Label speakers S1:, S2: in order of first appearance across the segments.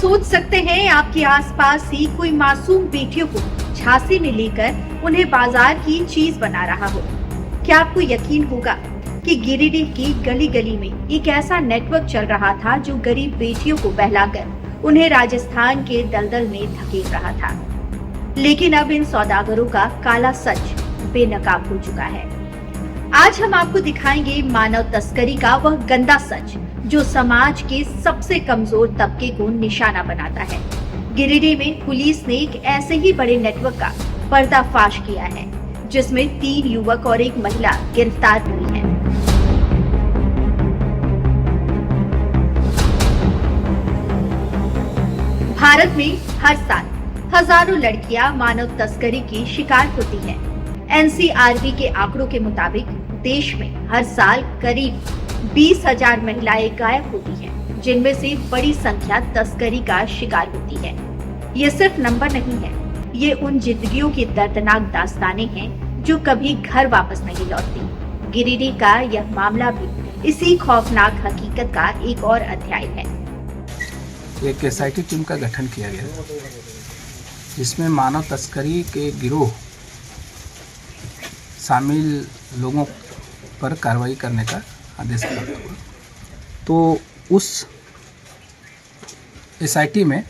S1: सोच सकते हैं आपके आसपास ही कोई मासूम बेटियों को झांसे में लेकर उन्हें बाजार की चीज बना रहा हो। क्या आपको यकीन होगा कि गिरिडीह की गली गली में एक ऐसा नेटवर्क चल रहा था जो गरीब बेटियों को बहलाकर उन्हें राजस्थान के दलदल में धकेल रहा था। लेकिन अब इन सौदागरों का काला सच बेनकाब हो चुका है। आज हम आपको दिखाएंगे मानव तस्करी का वह गंदा सच जो समाज के सबसे कमजोर तबके को निशाना बनाता है। गिरिडीह में पुलिस ने एक ऐसे ही बड़े नेटवर्क का पर्दाफाश किया है जिसमें 3 युवक और एक महिला गिरफ्तार हुई है। भारत में हर साल हजारों लड़कियां मानव तस्करी की शिकार होती हैं। एनसीआरबी के आंकड़ों के मुताबिक देश में हर साल करीब 20,000 महिलाएं गायब होती हैं, जिनमें से बड़ी संख्या तस्करी का शिकार होती है। ये सिर्फ नंबर नहीं है, ये उन जिंदगियों की दर्दनाक दास्तानें हैं जो कभी घर वापस नहीं लौटती। गिरिडीह का यह मामला भी इसी खौफनाक हकीकत का एक और अध्याय है।
S2: एक एसआईटी टीम का गठन किया गया जिसमें मानव तस्करी के गिरोह शामिल लोगों पर कार्रवाई करने का आदेश प्राप्त हुआ। तो उस एसआईटी में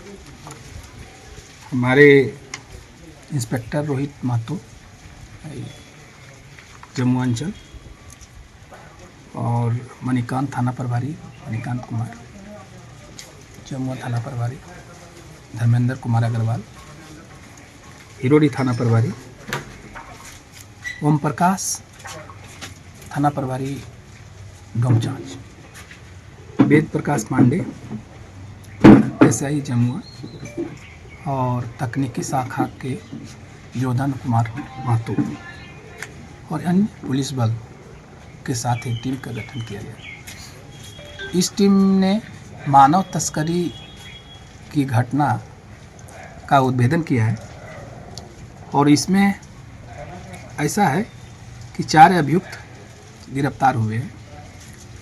S2: हमारे इंस्पेक्टर रोहित महतो जम्मू अंचल और मणिकांत थाना प्रभारी मणिकांत कुमार, जम्मू थाना प्रभारी धर्मेंद्र कुमार अग्रवाल, हिरोडी थाना प्रभारी ओम प्रकाश, थाना प्रभारी डोमचांच, वेद प्रकाश पांडे एसआई जम्मू और तकनीकी शाखा के जोधन कुमार महतो और अन्य पुलिस बल के साथ एक टीम का गठन किया गया। इस टीम ने मानव तस्करी की घटना का उद्भेदन किया है और इसमें ऐसा है कि 4 अभियुक्त गिरफ्तार हुए हैं।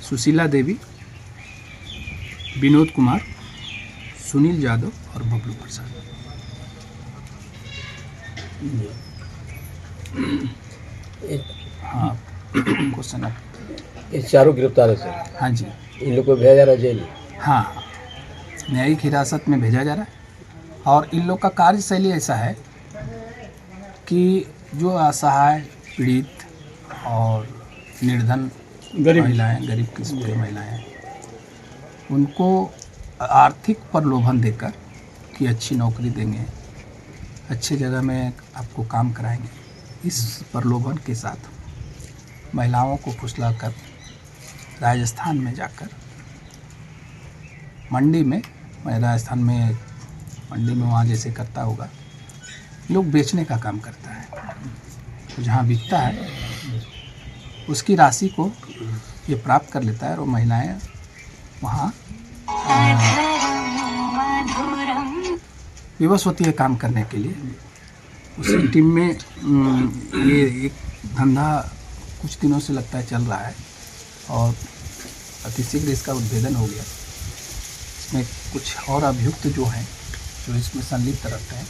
S2: सुशीला देवी, विनोद कुमार, सुनील यादव और बबलू प्रसाद। हाँ, क्वेश्चन आप।
S3: ये चारों गिरफ्तार है सर?
S2: हाँ जी।
S3: इन लोग को भेजा जा रहा है जेल?
S2: हाँ, न्यायिक हिरासत में भेजा जा रहा है और इन लोग का कार्यशैली ऐसा है कि जो असहाय, पीड़ित और निर्धन महिलाएं, गरीब किस्म की महिलाएं हैं, उनको आर्थिक प्रलोभन देकर कि अच्छी नौकरी देंगे, अच्छे जगह में आपको काम कराएंगे, इस प्रलोभन के साथ महिलाओं को फुसलाकर राजस्थान में जाकर मंडी में, राजस्थान में मंडी में वहाँ जैसे करता होगा, लोग बेचने का काम करता है। तो जहाँ बिकता है उसकी राशि को ये प्राप्त कर लेता है और महिलाएं वहाँ विवश होती है काम करने के लिए। उसी टीम में ये एक धंधा कुछ दिनों से लगता है चल रहा है और अतिशीघ्र इसका उद्भेदन हो गया। इसमें कुछ और अभियुक्त जो हैं जो इसमें संलिप्त रहते हैं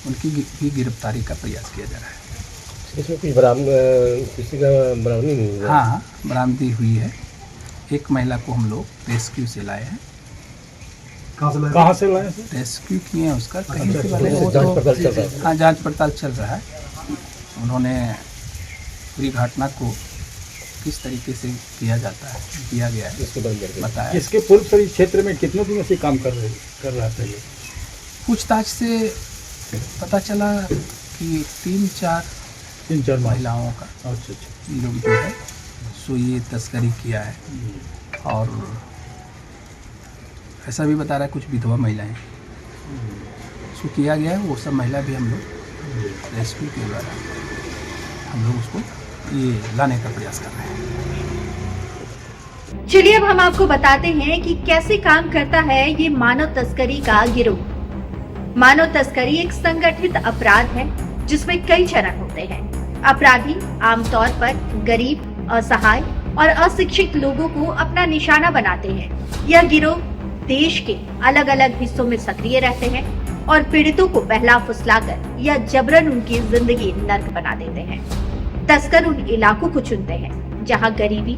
S2: उनकी भी गिरफ्तारी का प्रयास किया जा रहा है।
S3: इसमें कुछ किसी का बरामदी नहीं हुआ?
S2: हाँ, बरामदी हुई है। एक महिला को हम लोग रेस्क्यू से लाए हैं।
S3: कहाँ से लाए?
S2: रेस्क्यू किए हैं उसका कहीं से
S3: जांच पड़ताल चल रहा है?
S2: हाँ, जांच पड़ताल चल रहा है। उन्होंने पूरी घटना को किस तरीके से किया जाता है, किया गया है,
S3: इसके बारे में
S2: बताया।
S4: इसके पूर्व से क्षेत्र में कितने दिनों से काम कर रहा था ये?
S2: पूछताछ से पता चला कि 3-4 महिलाओं का लोग जो है सो ये तस्करी किया है और ऐसा भी बता रहा है कुछ विधवा महिलाएं सो किया गया है। वो सब महिला भी हम लोग रेस्क्यू के द्वारा हम लोग उसको ये लाने का प्रयास कर रहे हैं।
S1: चलिए अब हम आपको बताते हैं कि कैसे काम करता है ये मानव तस्करी का गिरोह। मानव तस्करी एक संगठित अपराध है जिसमें कई चरण होते हैं। अपराधी आमतौर पर गरीब, असहाय और अशिक्षित लोगों को अपना निशाना बनाते हैं। यह गिरोह देश के अलग अलग हिस्सों में सक्रिय रहते हैं और पीड़ितों को बहला फुसलाकर या जबरन उनकी जिंदगी नर्क बना देते हैं। तस्कर उन इलाकों को चुनते हैं जहां गरीबी,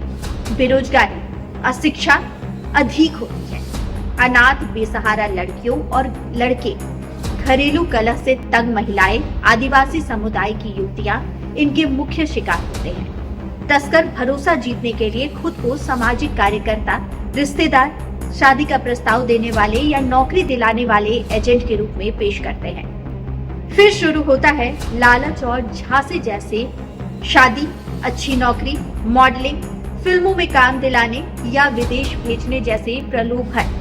S1: बेरोजगारी, अशिक्षा अधिक होती है। अनाथ बेसहारा लड़कियों और लड़के, घरेलू कलह से तंग महिलाएं, आदिवासी समुदाय की युवतियां इनके मुख्य शिकार होते हैं। तस्कर भरोसा जीतने के लिए खुद को सामाजिक कार्यकर्ता, रिश्तेदार, शादी का प्रस्ताव देने वाले या नौकरी दिलाने वाले एजेंट के रूप में पेश करते हैं। फिर शुरू होता है लालच और झांसे जैसे शादी, अच्छी नौकरी, मॉडलिंग, फिल्मों में काम दिलाने या विदेश भेजने जैसे प्रलोभन।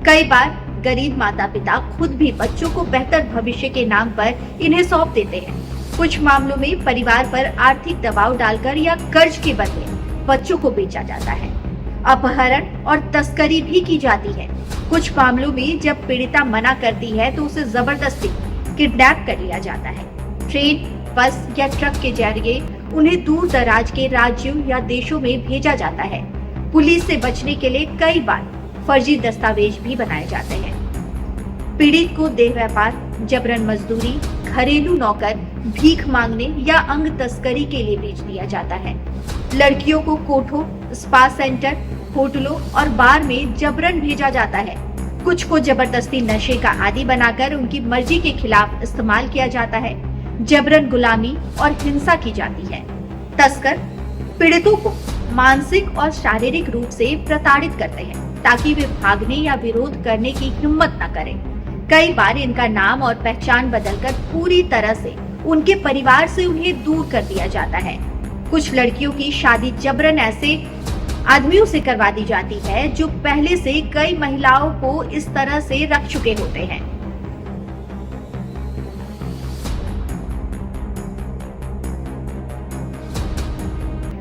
S1: कई बार गरीब माता पिता खुद भी बच्चों को बेहतर भविष्य के नाम पर इन्हें सौंप देते हैं। कुछ मामलों में परिवार पर आर्थिक दबाव डालकर या कर्ज के बदले बच्चों को बेचा जाता है। अपहरण और तस्करी भी की जाती है। कुछ मामलों में जब पीड़िता मना करती है तो उसे जबरदस्ती किडनैप कर लिया जाता है। ट्रेन, बस या ट्रक के जरिए उन्हें दूर दराज के राज्यों या देशों में भेजा जाता है। पुलिस से बचने के लिए कई बार फर्जी दस्तावेज भी बनाए जाते हैं। पीड़ित को देह व्यापार, जबरन मजदूरी, घरेलू नौकर, भीख मांगने या अंग तस्करी के लिए भेज दिया जाता है। लड़कियों को कोठों, स्पा सेंटर, होटलों और बार में जबरन भेजा जाता है। कुछ को जबरदस्ती नशे का आदी बनाकर उनकी मर्जी के खिलाफ इस्तेमाल किया जाता है। जबरन गुलामी और हिंसा की जाती है। तस्कर पीड़ितों को मानसिक और शारीरिक रूप से प्रताड़ित करते हैं ताकि वे भागने या विरोध करने की हिम्मत न करें। कई बार इनका नाम और पहचान बदलकर पूरी तरह से उनके परिवार से उन्हें दूर कर दिया जाता है। कुछ लड़कियों की शादी जबरन ऐसे आदमियों से करवा दी जाती है जो पहले से कई महिलाओं को इस तरह से रख चुके होते हैं।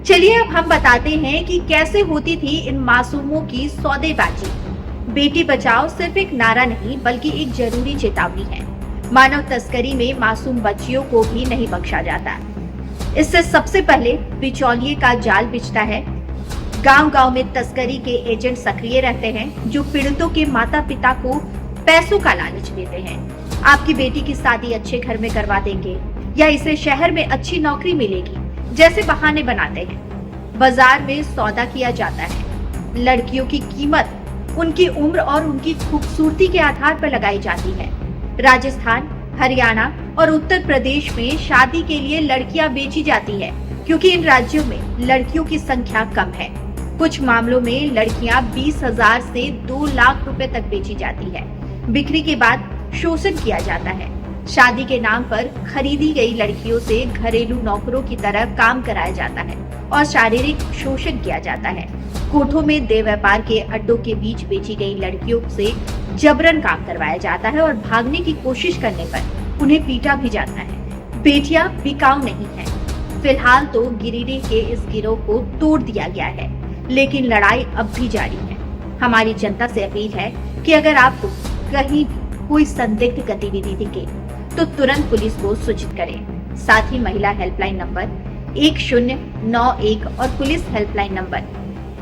S1: चलिए अब हम बताते हैं कि कैसे होती थी इन मासूमों की सौदेबाजी। बेटी बचाओ सिर्फ एक नारा नहीं बल्कि एक जरूरी चेतावनी है। मानव तस्करी में मासूम बच्चियों को भी नहीं बख्शा जाता। इससे सबसे पहले बिचौलिए का जाल बिछता है। गांव-गांव में तस्करी के एजेंट सक्रिय रहते हैं जो पीड़ितों के माता पिता को पैसों का लालच देते हैं। आपकी बेटी की शादी अच्छे घर में करवा देंगे या इसे शहर में अच्छी नौकरी मिलेगी जैसे बहाने बनाते हैं। बाजार में सौदा किया जाता है। लड़कियों की कीमत उनकी उम्र और उनकी खूबसूरती के आधार पर लगाई जाती है। राजस्थान, हरियाणा और उत्तर प्रदेश में शादी के लिए लड़कियां बेची जाती है क्योंकि इन राज्यों में लड़कियों की संख्या कम है। कुछ मामलों में लड़कियां 20,000 से 2 लाख रुपए तक बेची जाती है। बिक्री के बाद शोषण किया जाता है। शादी के नाम पर खरीदी गई लड़कियों से घरेलू नौकरों की तरह काम कराया जाता है और शारीरिक शोषण किया जाता है। कोठों में देह व्यापार के अड्डों के बीच बेची गई लड़कियों से जबरन काम करवाया जाता है और भागने की कोशिश करने पर उन्हें पीटा भी जाता है। बेटियां बिकाऊ नहीं हैं। फिलहाल तो गिरिडीह के इस गिरोह को तोड़ दिया गया है, लेकिन लड़ाई अब भी जारी है। हमारी जनता से अपील है कि अगर आपको कहीं कोई संदिग्ध गतिविधि दिखे तो तुरंत पुलिस को सूचित करें। साथ ही महिला हेल्पलाइन नंबर 1091 और पुलिस हेल्पलाइन नंबर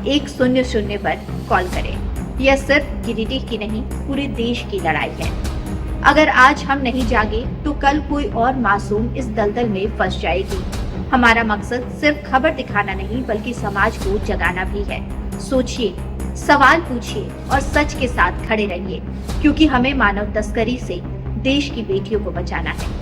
S1: 100 पर कॉल करें। यह सिर्फ गिरिडीह की नहीं, पूरे देश की लड़ाई है। अगर आज हम नहीं जागे तो कल कोई और मासूम इस दलदल में फंस जाएगी। हमारा मकसद सिर्फ खबर दिखाना नहीं बल्कि समाज को जगाना भी है। सोचिए, सवाल पूछिए और सच के साथ खड़े रहिए, क्योंकि हमें मानव तस्करी से देश की बेटियों को बचाना है।